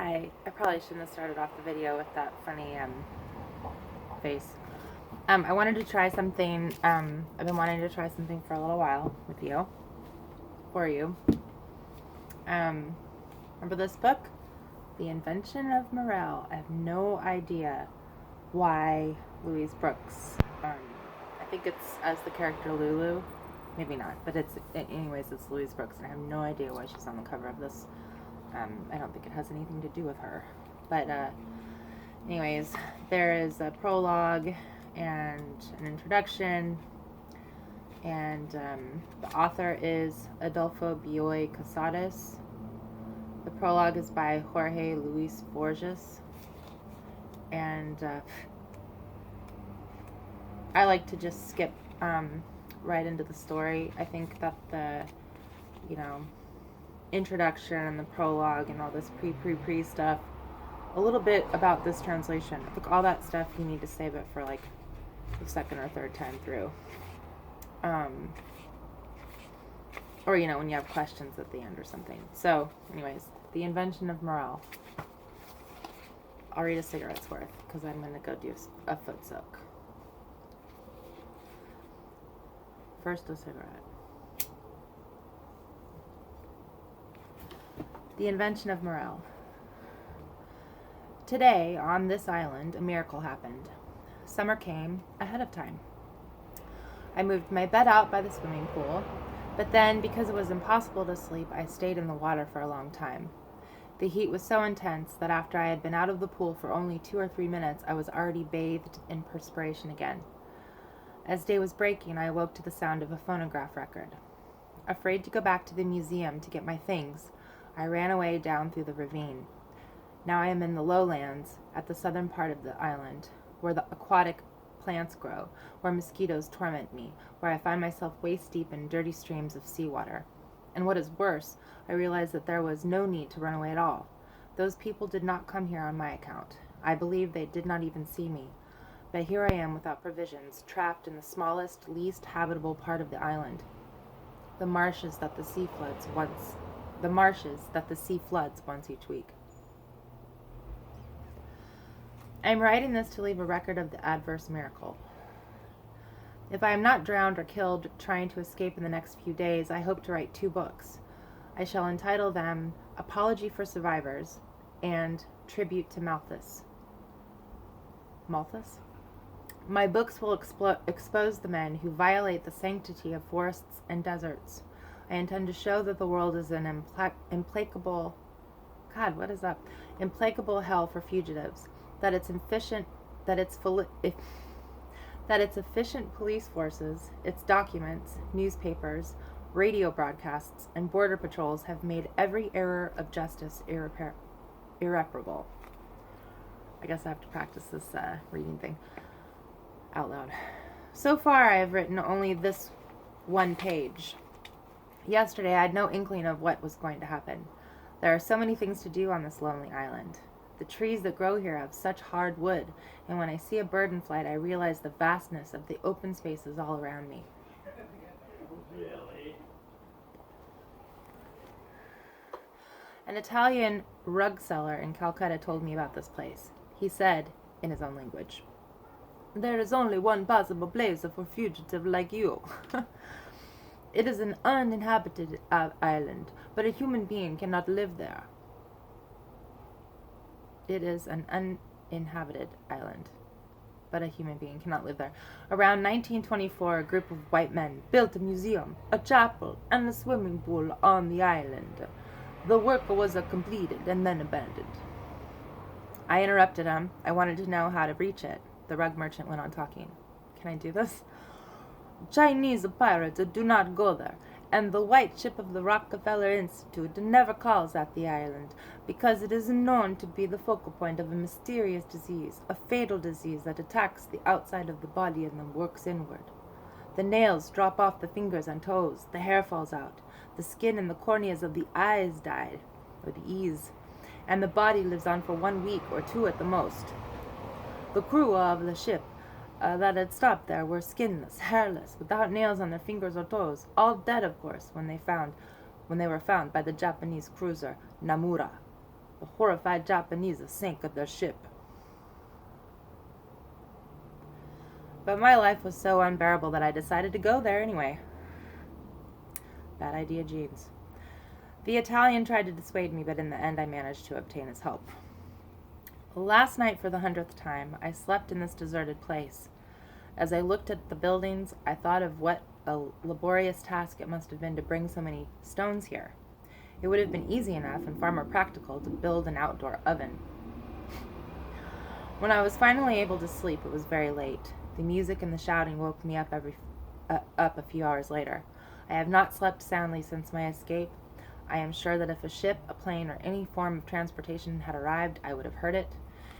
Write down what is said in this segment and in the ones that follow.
Hi. I probably shouldn't have started off the video with that funny face. I wanted to try something. I've been wanting to try something for a little while with you. For you. Remember this book? The Invention of Morel. I have no idea why Louise Brooks. I think it's as the character Lulu. Maybe not, but anyways, it's Louise Brooks, and I have no idea why she's on the cover of this. I don't think it has anything to do with her. But anyways, there is a prologue and an introduction, and the author is Adolfo Bioy Casares. The prologue is by Jorge Luis Borges, and I like to just skip right into the story. I think that the introduction and the prologue and all this pre stuff, a little bit about this translation, I think all that stuff you need to save it for like the second or third time through, or when you have questions at the end or something. So anyways, The Invention of Morel. I'll read a cigarette's worth because I'm going to go do a foot soak. First, a cigarette. The Invention of Morel. Today, on this island, a miracle happened. Summer came ahead of time. I moved my bed out by the swimming pool, but then, because it was impossible to sleep, I stayed in the water for a long time. The heat was so intense that after I had been out of the pool for only 2 or 3 minutes, I was already bathed in perspiration again. As day was breaking, I awoke to the sound of a phonograph record. Afraid to go back to the museum to get my things, I ran away down through the ravine. Now I am in the lowlands, at the southern part of the island, where the aquatic plants grow, where mosquitoes torment me, where I find myself waist-deep in dirty streams of seawater. And what is worse, I realize that there was no need to run away at all. Those people did not come here on my account. I believe they did not even see me. But here I am without provisions, trapped in the smallest, least habitable part of the island. The marshes that the sea floods once each week. I am writing this to leave a record of the adverse miracle. If I am not drowned or killed trying to escape in the next few days, I hope to write 2 books. I shall entitle them Apology for Survivors and Tribute to Malthus. Malthus? My books will expose the men who violate the sanctity of forests and deserts. I intend to show that the world is an implacable hell for fugitives, that its efficient police forces, its documents, newspapers, radio broadcasts, and border patrols have made every error of justice irreparable. I guess I have to practice this reading thing out loud. So far, I have written only this 1 page. Yesterday, I had no inkling of what was going to happen. There are so many things to do on this lonely island. The trees that grow here have such hard wood, and when I see a bird in flight, I realize the vastness of the open spaces all around me. Really? An Italian rug seller in Calcutta told me about this place. He said, in his own language, "There is only one possible place for a fugitive like you. It is an uninhabited island, but a human being cannot live there." It is an uninhabited island, but a human being cannot live there. Around 1924, a group of white men built a museum, a chapel, and a swimming pool on the island. The work was completed and then abandoned. I interrupted him. I wanted to know how to reach it. The rug merchant went on talking. Can I do this? "Chinese pirates do not go there, and the white ship of the Rockefeller Institute never calls at the island, because it is known to be the focal point of a mysterious disease, a fatal disease that attacks the outside of the body and then works inward. The nails drop off the fingers and toes, the hair falls out, the skin and the corneas of the eyes die, and the body lives on for 1 week or 2 at the most. The crew of the ship that had stopped there were skinless, hairless, without nails on their fingers or toes, all dead, of course, when they were found by the Japanese cruiser Namura. The horrified Japanese sank their ship. But my life was so unbearable that I decided to go there anyway. Bad idea, Jeeves. The Italian tried to dissuade me, but in the end I managed to obtain his help. Last night, for the 100th time, I slept in this deserted place. As I looked at the buildings, I thought of what a laborious task it must have been to bring so many stones here. It would have been easy enough and far more practical to build an outdoor oven. When I was finally able to sleep, it was very late. The music and the shouting woke me up a few hours later. I have not slept soundly since my escape. I am sure that if a ship, a plane, or any form of transportation had arrived, I would have heard it.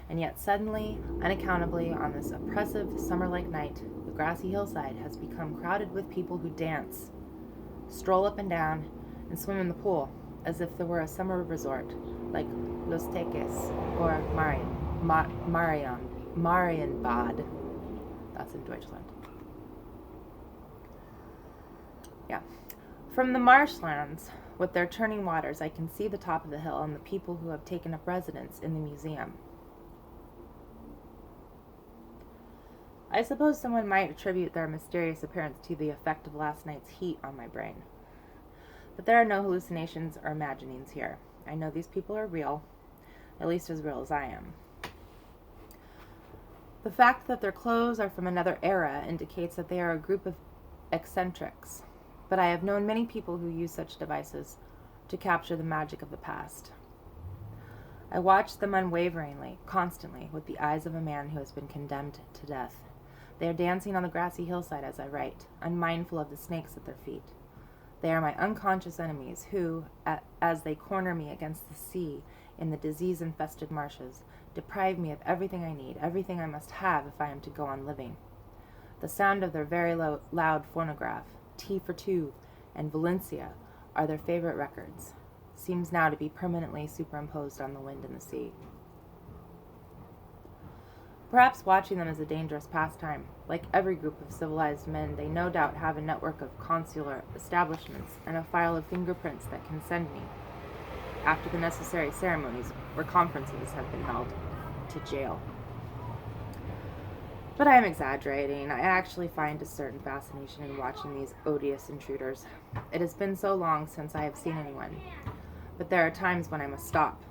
And yet suddenly, unaccountably, on this oppressive summer-like night, the grassy hillside has become crowded with people who dance, stroll up and down, and swim in the pool, as if there were a summer resort, like Los Teques or Marienbad. That's in Deutschland. Yeah. From the marshlands, with their churning waters, I can see the top of the hill and the people who have taken up residence in the museum. I suppose someone might attribute their mysterious appearance to the effect of last night's heat on my brain. But there are no hallucinations or imaginings here. I know these people are real, at least as real as I am. The fact that their clothes are from another era indicates that they are a group of eccentrics, but I have known many people who use such devices to capture the magic of the past. I watch them unwaveringly, constantly, with the eyes of a man who has been condemned to death. They are dancing on the grassy hillside as I write, unmindful of the snakes at their feet. They are my unconscious enemies who, as they corner me against the sea in the disease-infested marshes, deprive me of everything I need, everything I must have if I am to go on living. The sound of their very loud phonograph, Tea for Two, and Valencia are their favorite records. Seems now to be permanently superimposed on the wind and the sea. Perhaps watching them is a dangerous pastime. Like every group of civilized men, they no doubt have a network of consular establishments and a file of fingerprints that can send me, after the necessary ceremonies or conferences have been held, to jail. But I am exaggerating. I actually find a certain fascination in watching these odious intruders. It has been so long since I have seen anyone. But there are times when I must stop.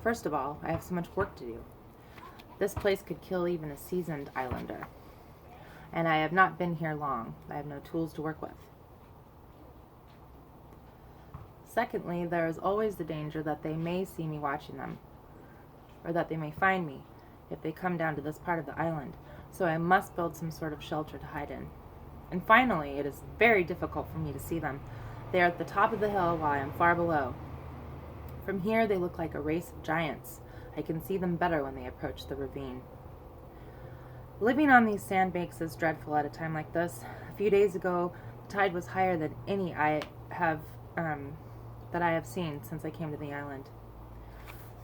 First of all, I have so much work to do. This place could kill even a seasoned islander. And I have not been here long. I have no tools to work with. Secondly, there is always the danger that they may see me watching them, or that they may find me if they come down to this part of the island, so I must build some sort of shelter to hide in. And finally, it is very difficult for me to see them. They are at the top of the hill while I am far below. From here, they look like a race of giants. I can see them better when they approach the ravine. Living on these sandbanks is dreadful at a time like this. A few days ago, the tide was higher than any that I have seen since I came to the island.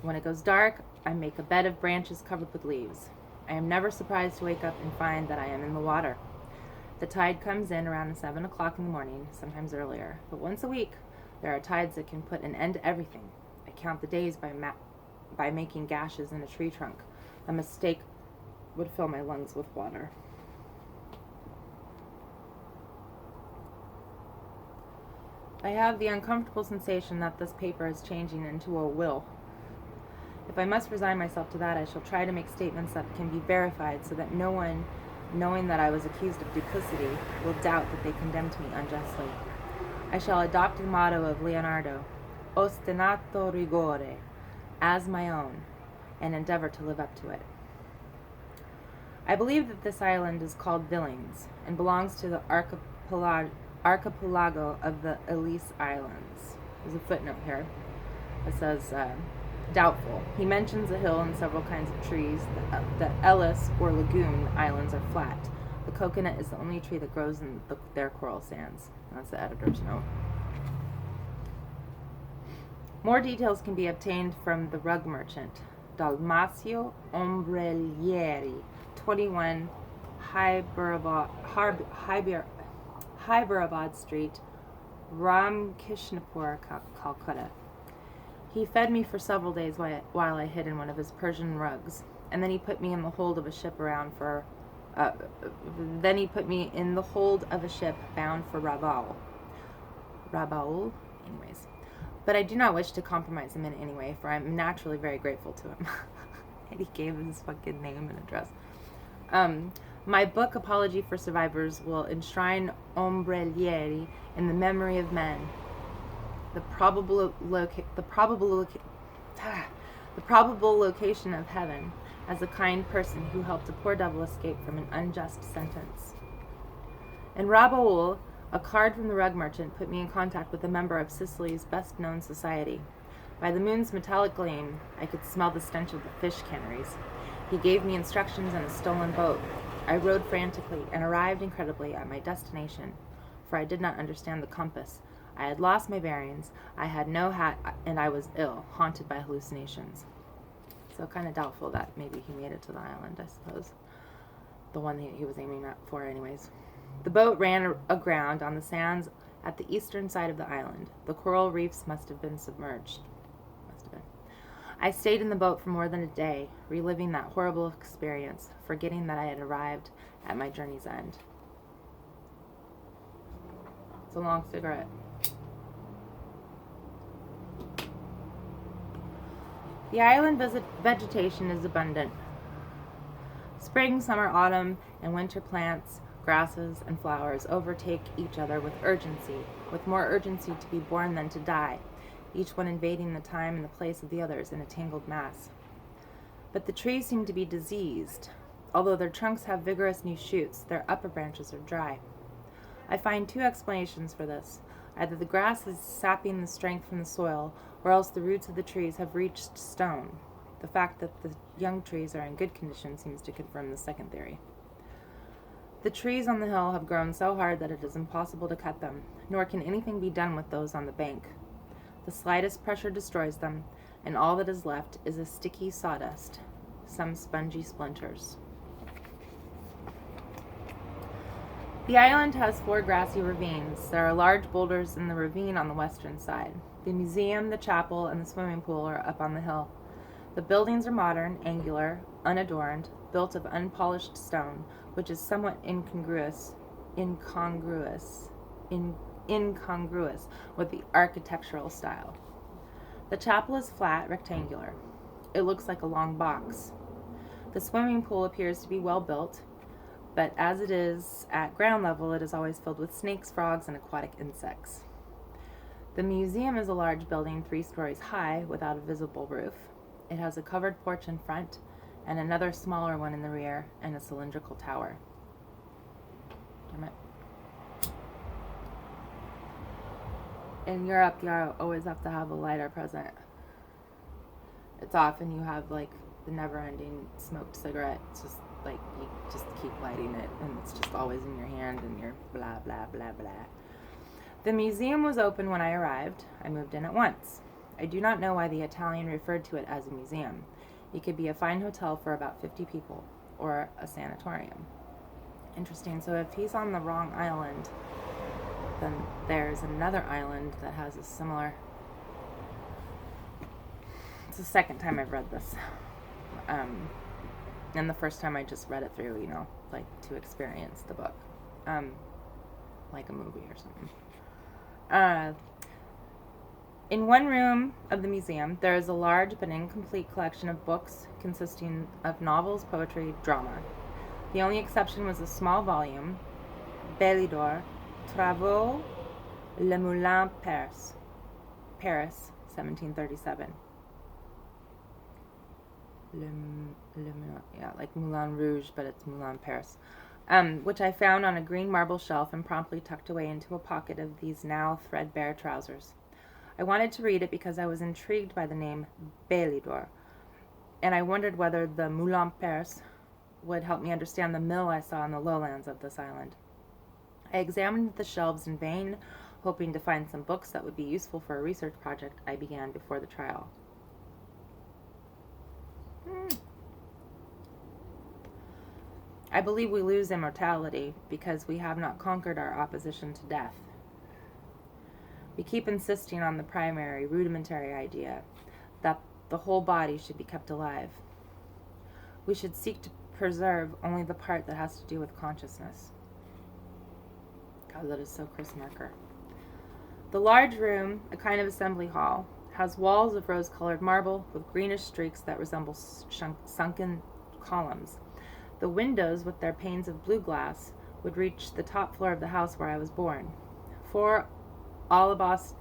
When it goes dark, I make a bed of branches covered with leaves. I am never surprised to wake up and find that I am in the water. The tide comes in around 7 o'clock in the morning, sometimes earlier, but once a week there are tides that can put an end to everything. I count the days by making gashes in a tree trunk. A mistake would fill my lungs with water. I have the uncomfortable sensation that this paper is changing into a will. If I must resign myself to that, I shall try to make statements that can be verified so that no one, knowing that I was accused of duplicity, will doubt that they condemned me unjustly. I shall adopt the motto of Leonardo, ostinato rigore, as my own, and endeavor to live up to it. I believe that this island is called Billings and belongs to the archipelago of the Ellice Islands. There's a footnote here. It says, doubtful. He mentions a hill and several kinds of trees. The Ellice or Lagoon Islands are flat. The coconut is the only tree that grows in their coral sands. That's the editor's note. More details can be obtained from the rug merchant, Dalmacio Ombrellieri, 21 Hyderabad Street, Ramkishnapur, Calcutta. He fed me for several days while I hid in one of his Persian rugs, and then he put me in the hold of a ship bound for Rabaul. Rabaul? Anyways. But I do not wish to compromise him in any way, for I'm naturally very grateful to him. And he gave his fucking name and address. My book, Apology for Survivors, will enshrine Ombrelieri in the memory of men. The probable location of heaven, as a kind person who helped a poor devil escape from an unjust sentence. In Rabaul, a card from the rug merchant put me in contact with a member of Sicily's best-known society. By the moon's metallic gleam, I could smell the stench of the fish canneries. He gave me instructions on a stolen boat. I rowed frantically and arrived incredibly at my destination, for I did not understand the compass. I had lost my bearings, I had no hat, and I was ill, haunted by hallucinations. So kind of doubtful that maybe he made it to the island, I suppose. The one that he was aiming at for anyways. The boat ran aground on the sands at the eastern side of the island. The coral reefs must have been submerged. I stayed in the boat for more than a day, reliving that horrible experience, forgetting that I had arrived at my journey's end. It's a long cigarette. The island vegetation is abundant. Spring, summer, autumn, and winter plants, grasses, and flowers overtake each other with urgency, with more urgency to be born than to die, each one invading the time and the place of the others in a tangled mass. But the trees seem to be diseased. Although their trunks have vigorous new shoots, their upper branches are dry. I find two explanations for this. Either the grass is sapping the strength from the soil, or else the roots of the trees have reached stone. The fact that the young trees are in good condition seems to confirm the second theory. The trees on the hill have grown so hard that it is impossible to cut them, nor can anything be done with those on the bank. The slightest pressure destroys them, and all that is left is a sticky sawdust, some spongy splinters. The island has 4 grassy ravines. There are large boulders in the ravine on the western side. The museum, the chapel, and the swimming pool are up on the hill. The buildings are modern, angular, unadorned, built of unpolished stone, which is somewhat incongruous with the architectural style. The chapel is flat, rectangular. It looks like a long box. The swimming pool appears to be well built, but as it is at ground level, it is always filled with snakes, frogs, and aquatic insects. The museum is a large building 3 stories high without a visible roof. It has a covered porch in front and another smaller one in the rear and a cylindrical tower. Damn it. In Europe, you always have to have a lighter present. It's often you have like the never-ending smoked cigarette. It's just like you just keep lighting it and it's just always in your hand and you're blah, blah, blah, blah. The museum was open when I arrived. I moved in at once. I do not know why the Italian referred to it as a museum. It could be a fine hotel for about 50 people or a sanatorium. Interesting. So if he's on the wrong island, then there's another island that has a similar... It's the second time I've read this. And the first time I just read it through, like to experience the book. Like a movie or something. In one room of the museum, there is a large but incomplete collection of books consisting of novels, poetry, drama. The only exception was a small volume, Bélidor, Travaux, Le Moulin, Paris, 1737. Like Moulin Rouge, but it's Moulin, Paris. Which I found on a green marble shelf and promptly tucked away into a pocket of these now threadbare trousers. I wanted to read it because I was intrigued by the name Bélidor, and I wondered whether the Moulin Paris would help me understand the mill I saw in the lowlands of this island. I examined the shelves in vain, hoping to find some books that would be useful for a research project I began before the trial. I believe we lose immortality because we have not conquered our opposition to death. We keep insisting on the primary, rudimentary idea. the whole body should be kept alive. We should seek to preserve only the part that has to do with consciousness. God, that is so Chris Marker. The large room, a kind of assembly hall, has walls of rose-colored marble with greenish streaks that resemble sunken columns. The windows, with their panes of blue glass, would reach the top floor of the house where I was born. Four alabaster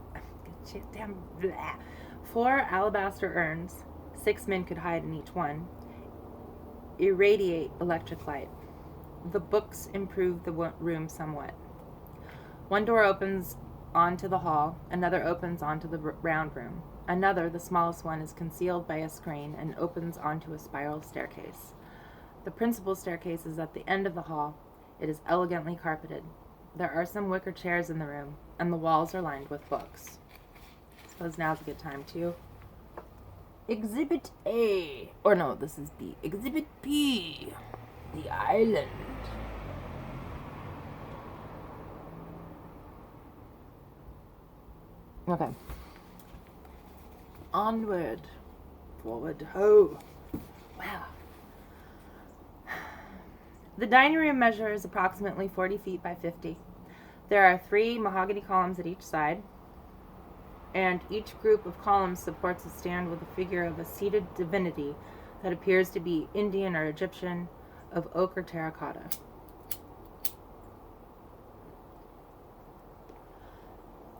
urns, 6 men could hide in each one, irradiate electric light. The books improve the room somewhat. One door opens onto the hall, another opens onto the round room. Another, the smallest one, is concealed by a screen and opens onto a spiral staircase. The principal staircase is at the end of the hall. It is elegantly carpeted. There are some wicker chairs in the room, and the walls are lined with books. I suppose now's a good time to Exhibit A. Or no, this is B. Exhibit B. The island. Okay. Onward. Forward. Ho. Wow. The dining room measures approximately 40 feet by 50. There are 3 mahogany columns at each side, and each group of columns supports a stand with a figure of a seated divinity that appears to be Indian or Egyptian, of oak or terracotta.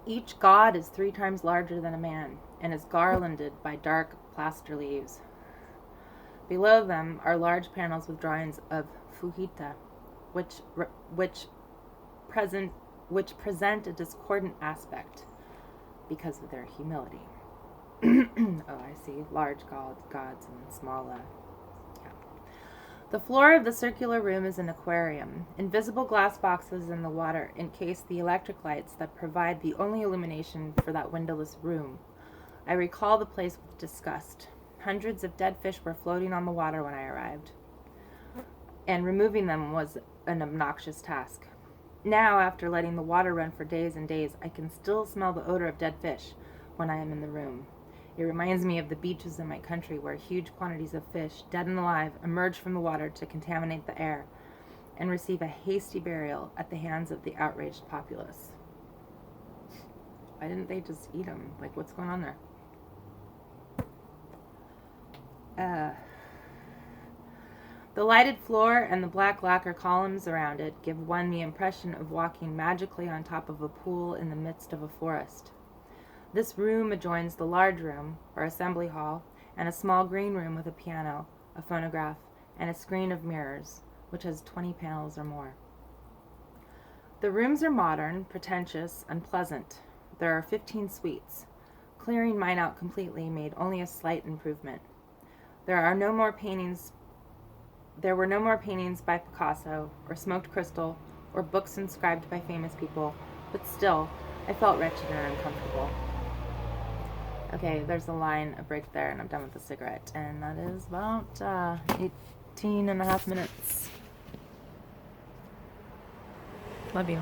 Each god is 3 times larger than a man and is garlanded by dark plaster leaves. Below them are large panels with drawings of Fujita, which present a discordant aspect because of their humility. Oh, I see. Large gods and small, yeah. The floor of the circular room is an aquarium. Invisible glass boxes in the water encase the electric lights that provide the only illumination for that windowless room. I recall the place with disgust. Hundreds of dead fish were floating on the water when I arrived, and removing them was an obnoxious task. Now, after letting the water run for days and days, I can still smell the odor of dead fish when I am in the room. It reminds me of the beaches in my country where huge quantities of fish, dead and alive, emerge from the water to contaminate the air and receive a hasty burial at the hands of the outraged populace. Why didn't they just eat them? Like, what's going on there? The lighted floor and the black lacquer columns around it give one the impression of walking magically on top of a pool in the midst of a forest. This room adjoins the large room, or assembly hall, and a small green room with a piano, a phonograph, and a screen of mirrors, which has 20 panels or more. The rooms are modern, pretentious, and pleasant. There are 15 suites. Clearing mine out completely made only a slight improvement. There were no more paintings by Picasso, or smoked crystal, or books inscribed by famous people, but still, I felt wretched and uncomfortable. Okay, there's a break there, and I'm done with the cigarette, and that is about 18 and a half minutes. Love you.